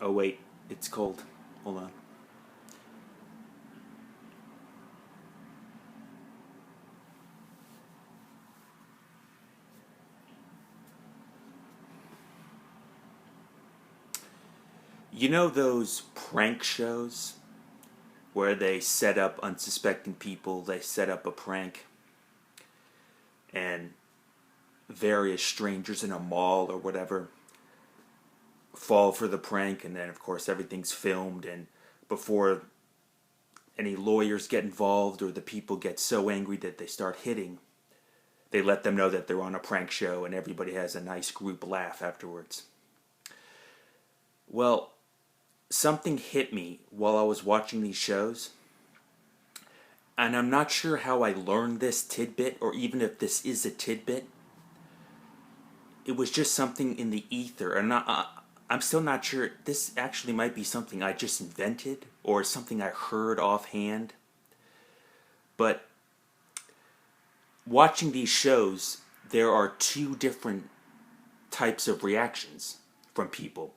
Oh wait, it's cold. Hold on. You know those prank shows where they set up unsuspecting people, they set up a prank, and various strangers in a mall or whatever fall for the prank, and then of course everything's filmed, and before any lawyers get involved or the people get so angry that they start hitting, they let them know that they're on a prank show and everybody has a nice group laugh afterwards. Well, something hit me while I was watching these shows, and I'm not sure how I learned this tidbit or even if this is a tidbit. It was just something in the ether, and I'm still not sure. This actually might be something I just invented or something I heard offhand. But watching these shows, there are two different types of reactions from people.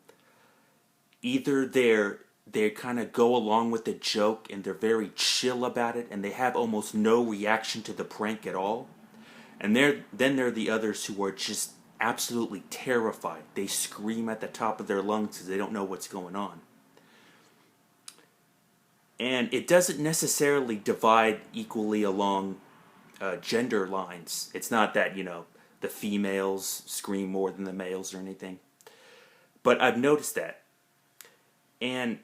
Either they kind of go along with the joke and they're very chill about it and they have almost no reaction to the prank at all. And then there are the others who are just absolutely terrified. They scream at the top of their lungs because they don't know what's going on. And it doesn't necessarily divide equally along gender lines. It's not that, the females scream more than the males or anything. But I've noticed that. And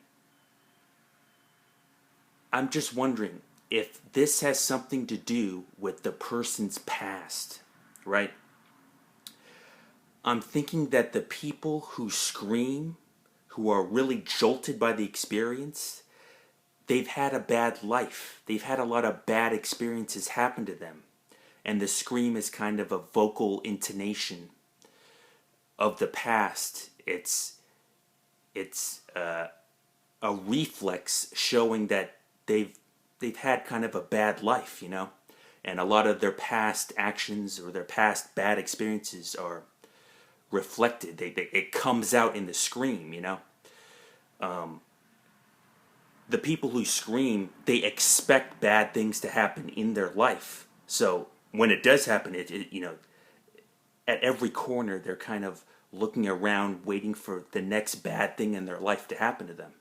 I'm just wondering if this has something to do with the person's past, right? I'm thinking that the people who scream, who are really jolted by the experience, they've had a bad life. They've had a lot of bad experiences happen to them. And the scream is kind of a vocal intonation of the past. It's a reflex showing that they've had kind of a bad life, and a lot of their past actions or their past bad experiences are reflected. It comes out in the scream. The people who scream, they expect bad things to happen in their life. So when it does happen, at every corner they're kind of looking around, waiting for the next bad thing in their life to happen to them.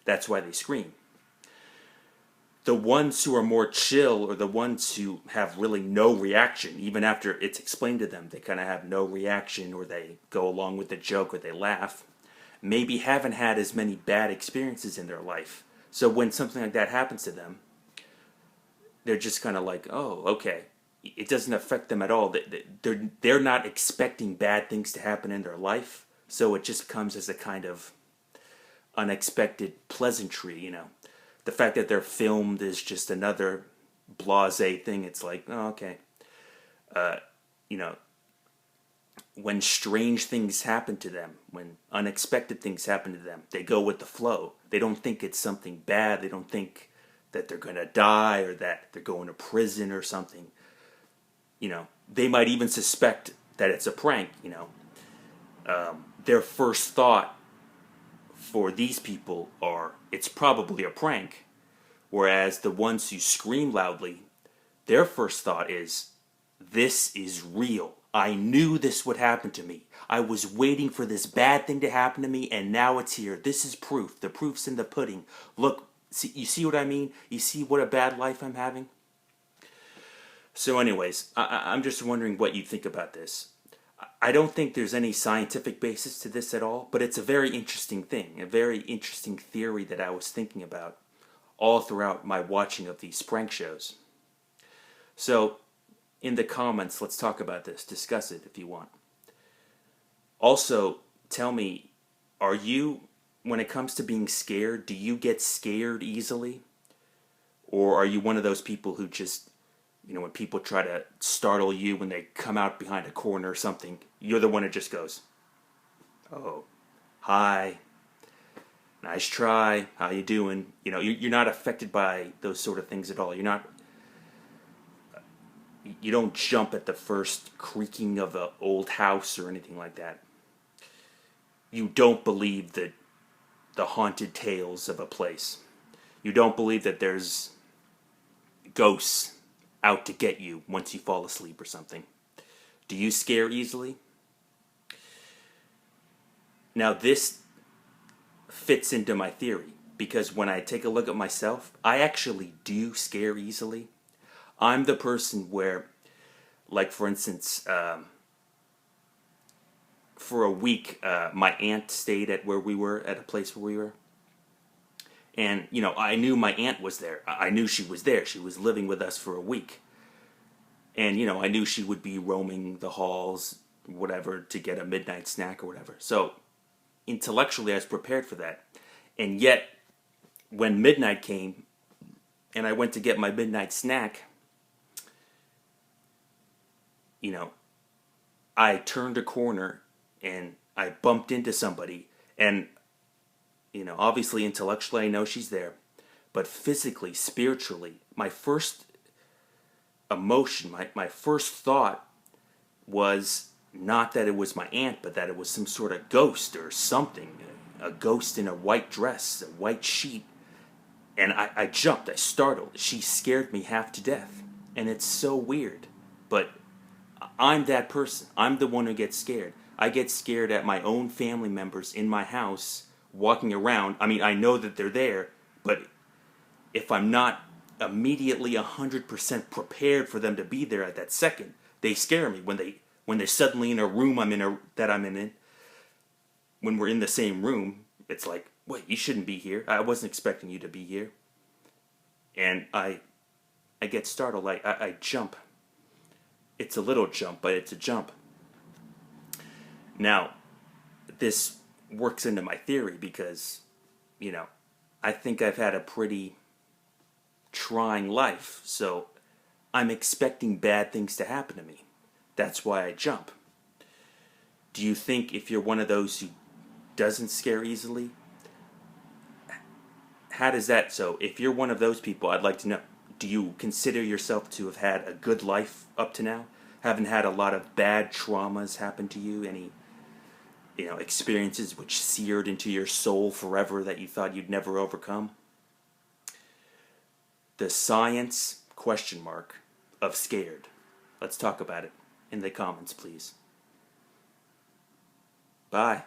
That's why they scream. The ones who are more chill are the ones who have really no reaction. Even after it's explained to them, they kind of have no reaction, or they go along with the joke, or they laugh. Maybe haven't had as many bad experiences in their life. So when something like that happens to them, they're just kind of like, oh, okay. It doesn't affect them at all. They're not expecting bad things to happen in their life. So it just comes as a kind of unexpected pleasantry. The fact that they're filmed is just another blasé thing. It's like, oh, okay. Uh, you know, when strange things happen to them, when unexpected things happen to them, they go with the flow. They don't think it's something bad. They don't think that they're going to die or that they're going to prison or something. They might even suspect that it's a prank. Their first thought for these people are, it's probably a prank. Whereas the ones who scream loudly, their first thought is, this is real. I knew this would happen to me. I was waiting for this bad thing to happen to me, and now it's here. This is proof. The proof's in the pudding. Look, you see what I mean? You see what a bad life I'm having? So anyways, I'm just wondering what you think about this. I don't think there's any scientific basis to this at all, but it's a very interesting thing, a very interesting theory that I was thinking about all throughout my watching of these prank shows. So, in the comments, let's talk about this. Discuss it if you want. Also, tell me, when it comes to being scared, do you get scared easily? Or are you one of those people who just, when people try to startle you when they come out behind a corner or something, you're the one that just goes, oh, hi, nice try, how you doing? You're not affected by those sort of things at all. You don't jump at the first creaking of an old house or anything like that. You don't believe that the haunted tales of a place. You don't believe that there's ghosts out to get you once you fall asleep or something. Do you scare easily? Now, this fits into my theory because when I take a look at myself, I actually do scare easily. I'm the person where, like, for instance, for a week, my aunt stayed at where we were, at a place where we were. And, you know, I knew my aunt was there. I knew she was there. She was living with us for a week. And, you know, I knew she would be roaming the halls, whatever, to get a midnight snack or whatever. So, intellectually, I was prepared for that. And yet, when midnight came, and I went to get my midnight snack, you know, I turned a corner, and I bumped into somebody. And, you know, obviously, intellectually, I know she's there. But physically, spiritually, my first emotion, my first thought was not that it was my aunt, but that it was some sort of ghost or something. A ghost in a white dress, a white sheet. And I jumped, I startled. She scared me half to death. And it's so weird. But I'm that person. I'm the one who gets scared. I get scared at my own family members in my house walking around. I mean, I know that they're there, but if I'm not immediately 100% prepared for them to be there at that second, they scare me when they're suddenly in a room that I'm in. When we're in the same room, it's like, wait, you shouldn't be here. I wasn't expecting you to be here. And I get startled. I jump. It's a little jump, but it's a jump. Now, this works into my theory because, you know, I think I've had a pretty trying life, so I'm expecting bad things to happen to me. That's why I jump. Do you think if you're one of those who doesn't scare easily, how does that, so if you're one of those people, I'd like to know, do you consider yourself to have had a good life up to now? Haven't had a lot of bad traumas happen to you? Any, you know, experiences which seared into your soul forever that you thought you'd never overcome? The science question mark of scared. Let's talk about it in the comments, please. Bye.